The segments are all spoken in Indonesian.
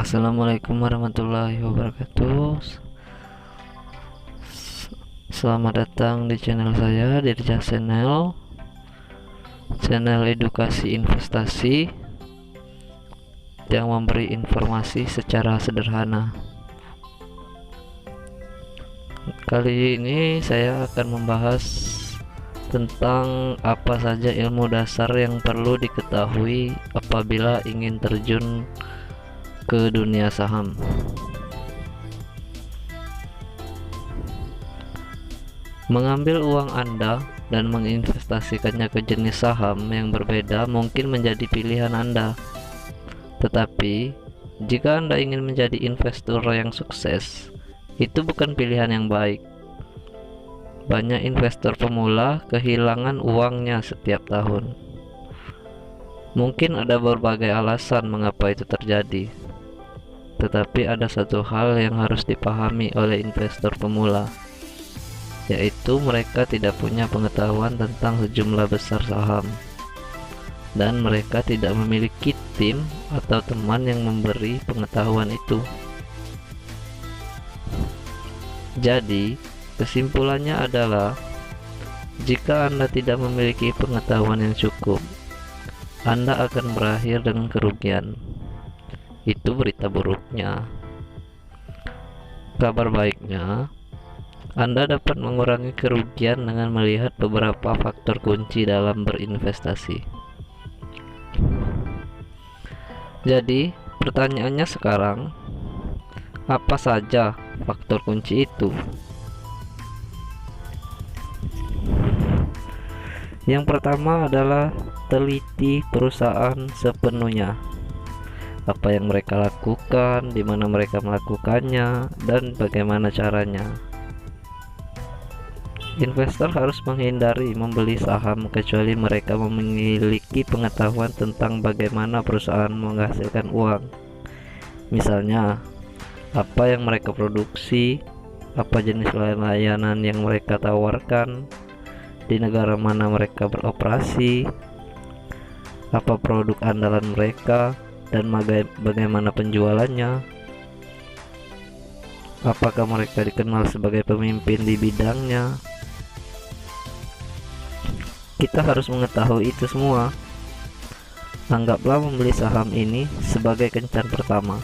Assalamualaikum warahmatullahi wabarakatuh. Selamat datang di channel saya, Dirja Channel, channel edukasi investasi yang memberi informasi secara sederhana. Kali ini saya akan membahas tentang apa saja ilmu dasar yang perlu diketahui apabila ingin terjun ke dunia saham. Mengambil uang Anda dan menginvestasikannya ke jenis saham yang berbeda mungkin menjadi pilihan Anda. Tetapi, jika Anda ingin menjadi investor yang sukses, itu bukan pilihan yang baik. Banyak investor pemula kehilangan uangnya setiap tahun. Mungkin ada berbagai alasan mengapa itu terjadi. Tetapi ada satu hal yang harus dipahami oleh investor pemula, yaitu mereka tidak punya pengetahuan tentang sejumlah besar saham, dan mereka tidak memiliki tim atau teman yang memberi pengetahuan itu. Jadi, kesimpulannya adalah, jika Anda tidak memiliki pengetahuan yang cukup, Anda akan berakhir dengan kerugian. Itu berita buruknya. Kabar baiknya, Anda dapat mengurangi kerugian dengan melihat beberapa faktor kunci dalam berinvestasi. Jadi, pertanyaannya sekarang, apa saja faktor kunci itu? Yang pertama adalah teliti perusahaan sepenuhnya. Apa yang mereka lakukan, di mana mereka melakukannya, dan bagaimana caranya. Investor harus menghindari membeli saham kecuali mereka memiliki pengetahuan tentang bagaimana perusahaan menghasilkan uang. Misalnya, apa yang mereka produksi, apa jenis layanan yang mereka tawarkan, di negara mana mereka beroperasi, apa produk andalan mereka, dan bagaimana penjualannya. Apakah mereka dikenal sebagai pemimpin di bidangnya? Kita harus mengetahui itu semua. Anggaplah membeli saham ini sebagai kencan pertama,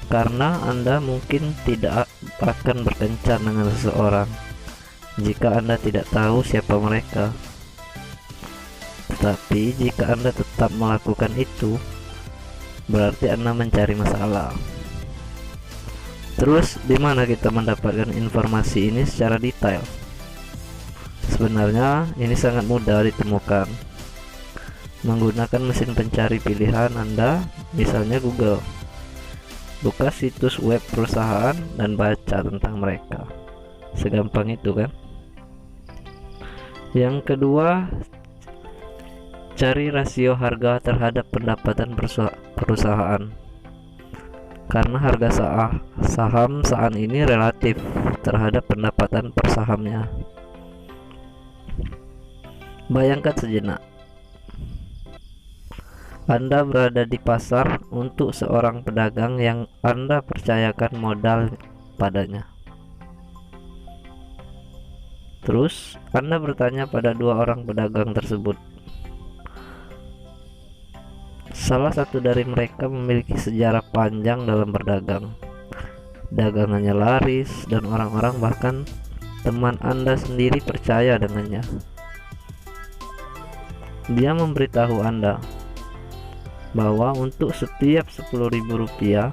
karena Anda mungkin tidak akan berkencan dengan seseorang jika Anda tidak tahu siapa mereka. Tetapi jika Anda tetap melakukan itu, berarti Anda mencari masalah. Terus, di mana kita mendapatkan informasi ini secara detail? Sebenarnya ini sangat mudah ditemukan. Menggunakan mesin pencari pilihan Anda, misalnya Google. Buka situs web perusahaan dan baca tentang mereka. Segampang itu kan? Yang kedua, cari rasio harga terhadap pendapatan perusahaan. Karena harga saham saat ini relatif terhadap pendapatan per sahamnya. Bayangkan sejenak, Anda berada di pasar untuk seorang pedagang yang Anda percayakan modal padanya. Terus, Anda bertanya pada dua orang pedagang tersebut. Salah satu dari mereka memiliki sejarah panjang dalam berdagang. Dagangannya laris dan orang-orang, bahkan teman Anda sendiri, percaya dengannya. Dia memberitahu Anda bahwa untuk setiap Rp10.000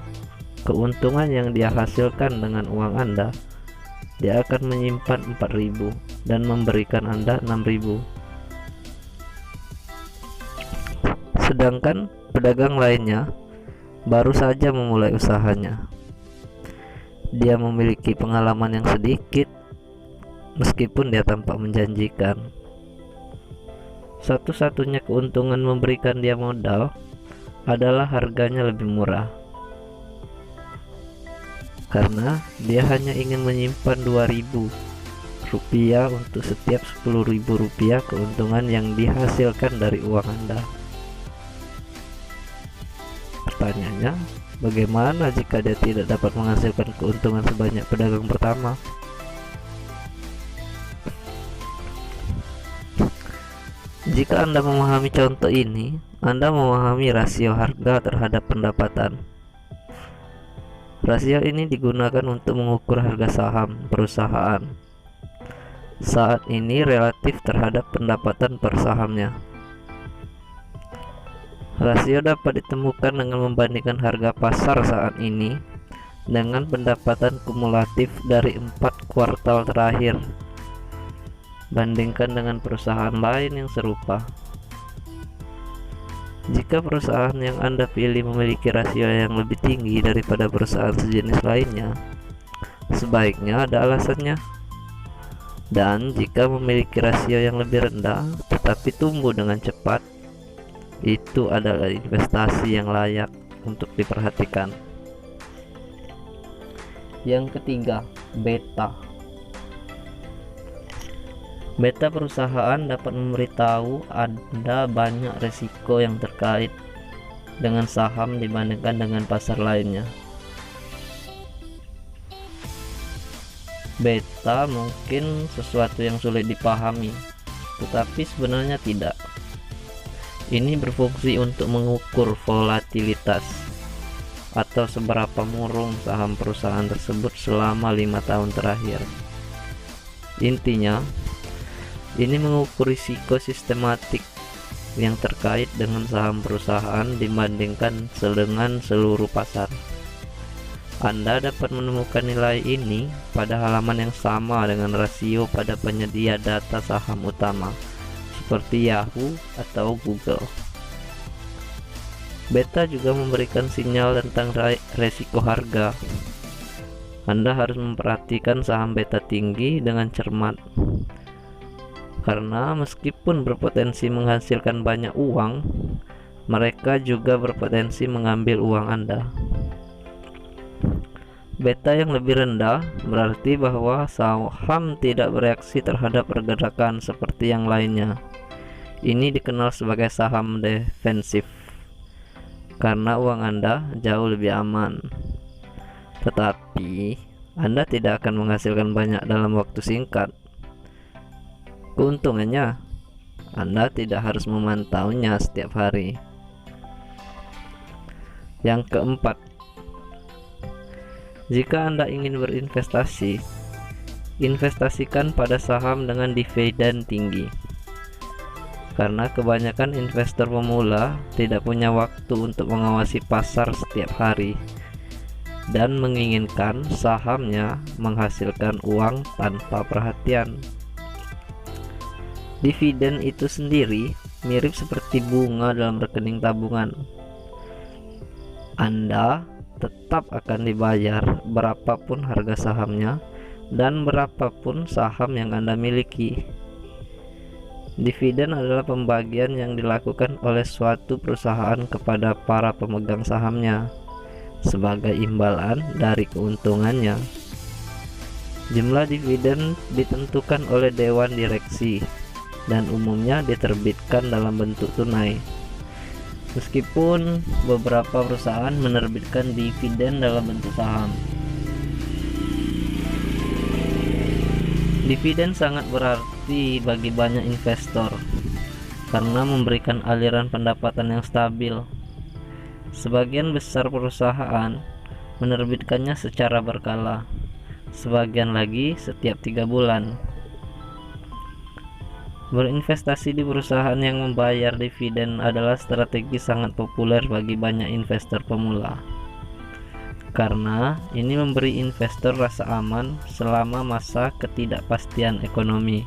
keuntungan yang dia hasilkan dengan uang Anda, dia akan menyimpan 4.000 dan memberikan Anda 6.000. Sedangkan pedagang lainnya baru saja memulai usahanya. Dia memiliki pengalaman yang sedikit, meskipun dia tampak menjanjikan. Satu-satunya keuntungan memberikan dia modal adalah harganya lebih murah, karena dia hanya ingin menyimpan Rp2.000 untuk setiap Rp10.000 keuntungan yang dihasilkan dari uang Anda. Pertanyaannya, bagaimana jika dia tidak dapat menghasilkan keuntungan sebanyak pedagang pertama? Jika Anda memahami contoh ini, Anda memahami rasio harga terhadap pendapatan. Rasio ini digunakan untuk mengukur harga saham perusahaan saat ini relatif terhadap pendapatan per sahamnya. Rasio dapat ditemukan dengan membandingkan harga pasar saat ini dengan pendapatan kumulatif dari 4 kuartal terakhir. Bandingkan dengan perusahaan lain yang serupa. Jika perusahaan yang Anda pilih memiliki rasio yang lebih tinggi daripada perusahaan sejenis lainnya, sebaiknya ada alasannya. Dan jika memiliki rasio yang lebih rendah tetapi tumbuh dengan cepat, itu adalah investasi yang layak untuk diperhatikan. Yang ketiga, beta. Beta perusahaan dapat memberitahu Anda banyak risiko yang terkait dengan saham dibandingkan dengan pasar lainnya. Beta mungkin sesuatu yang sulit dipahami, tetapi sebenarnya tidak. Ini berfungsi untuk mengukur volatilitas atau seberapa murung saham perusahaan tersebut selama 5 tahun terakhir. Intinya, ini mengukur risiko sistematik yang terkait dengan saham perusahaan dibandingkan dengan seluruh pasar. Anda dapat menemukan nilai ini pada halaman yang sama dengan rasio pada penyedia data saham utama seperti Yahoo atau Google. Beta juga memberikan sinyal tentang resiko harga. Anda harus memperhatikan saham beta tinggi dengan cermat, karena meskipun berpotensi menghasilkan banyak uang, mereka juga berpotensi mengambil uang Anda. Beta yang lebih rendah berarti bahwa saham tidak bereaksi terhadap pergerakan seperti yang lainnya. Ini dikenal sebagai saham defensif, karena uang Anda jauh lebih aman. Tetapi Anda tidak akan menghasilkan banyak dalam waktu singkat. Keuntungannya, Anda tidak harus memantaunya setiap hari. Yang keempat, jika Anda ingin berinvestasi, investasikan pada saham dengan dividen tinggi. Karena kebanyakan investor pemula tidak punya waktu untuk mengawasi pasar setiap hari dan menginginkan sahamnya menghasilkan uang tanpa perhatian. Dividen itu sendiri mirip seperti bunga dalam rekening tabungan. Anda tetap akan dibayar berapapun harga sahamnya dan berapapun saham yang Anda miliki. Dividen adalah pembagian yang dilakukan oleh suatu perusahaan kepada para pemegang sahamnya sebagai imbalan dari keuntungannya. Jumlah dividen ditentukan oleh dewan direksi dan umumnya diterbitkan dalam bentuk tunai. Meskipun beberapa perusahaan menerbitkan dividen dalam bentuk saham. Dividen sangat berarti bagi banyak investor karena memberikan aliran pendapatan yang stabil. Sebagian besar perusahaan menerbitkannya secara berkala, sebagian lagi setiap 3 bulan. Berinvestasi di perusahaan yang membayar dividen adalah strategi sangat populer bagi banyak investor pemula, karena ini memberi investor rasa aman selama masa ketidakpastian ekonomi.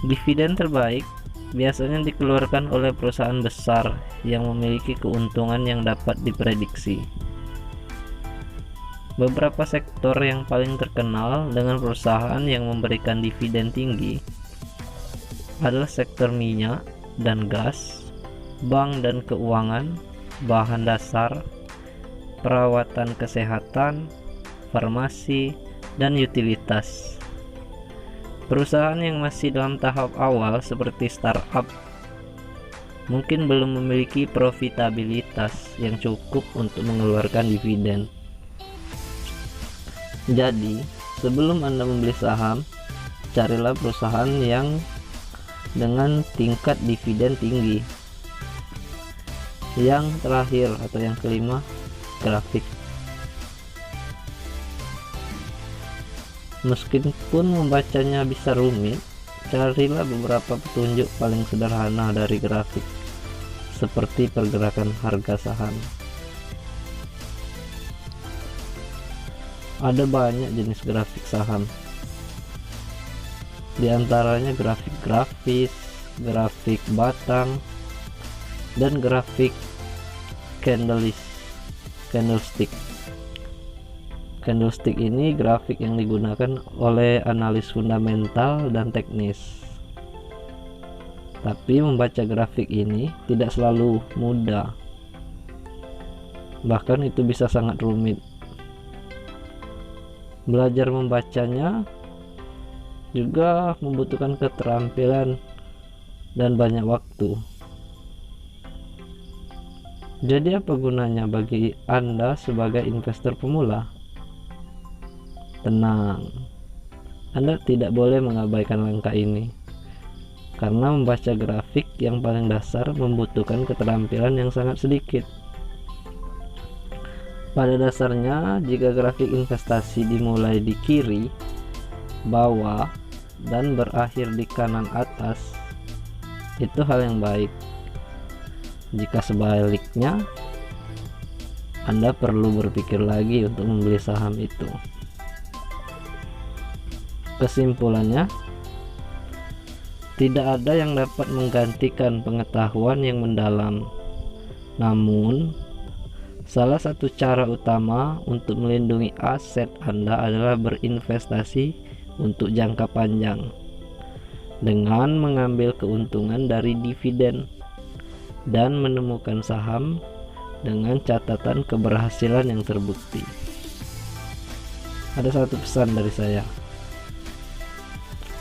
Dividen terbaik biasanya dikeluarkan oleh perusahaan besar yang memiliki keuntungan yang dapat diprediksi. Beberapa sektor yang paling terkenal dengan perusahaan yang memberikan dividen tinggi adalah sektor minyak dan gas, bank dan keuangan, bahan dasar, perawatan kesehatan, farmasi, dan utilitas. Perusahaan yang masih dalam tahap awal seperti startup mungkin belum memiliki profitabilitas yang cukup untuk mengeluarkan dividen. Jadi, sebelum Anda membeli saham, carilah perusahaan yang dengan tingkat dividen tinggi. Yang terakhir atau yang kelima, grafik. Meskipun membacanya bisa rumit, carilah beberapa petunjuk paling sederhana dari grafik, seperti pergerakan harga saham. Ada banyak jenis grafik saham, di antaranya grafik grafis, grafik batang, dan grafik candlestick. Candlestick ini grafik yang digunakan oleh analis fundamental dan teknis. Tapi membaca grafik ini tidak selalu mudah. Bahkan itu bisa sangat rumit. Belajar membacanya juga membutuhkan keterampilan dan banyak waktu. Jadi apa gunanya bagi Anda sebagai investor pemula? Tenang, Anda tidak boleh mengabaikan langkah ini, karena membaca grafik yang paling dasar membutuhkan keterampilan yang sangat sedikit. Pada dasarnya, jika grafik investasi dimulai di kiri, bawah, dan berakhir di kanan atas, itu hal yang baik. Jika sebaliknya, Anda perlu berpikir lagi untuk membeli saham itu. Kesimpulannya, tidak ada yang dapat menggantikan pengetahuan yang mendalam. Namun, salah satu cara utama untuk melindungi aset Anda adalah berinvestasi untuk jangka panjang dengan mengambil keuntungan dari dividen dan menemukan saham dengan catatan keberhasilan yang terbukti. Ada satu pesan dari saya.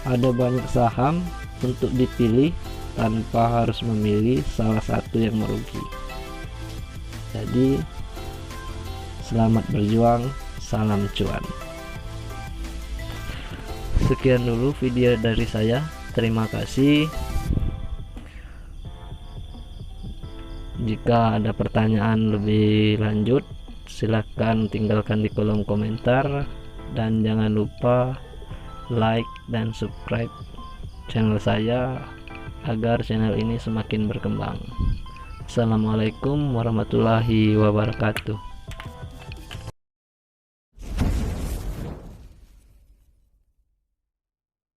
Ada banyak saham untuk dipilih tanpa harus memilih salah satu yang merugi. Jadi, selamat berjuang, salam cuan. Sekian dulu video dari saya. Terima kasih. Jika ada pertanyaan lebih lanjut, silahkan tinggalkan di kolom komentar, dan jangan lupa like dan subscribe channel saya agar channel ini semakin berkembang. Assalamualaikum warahmatullahi wabarakatuh.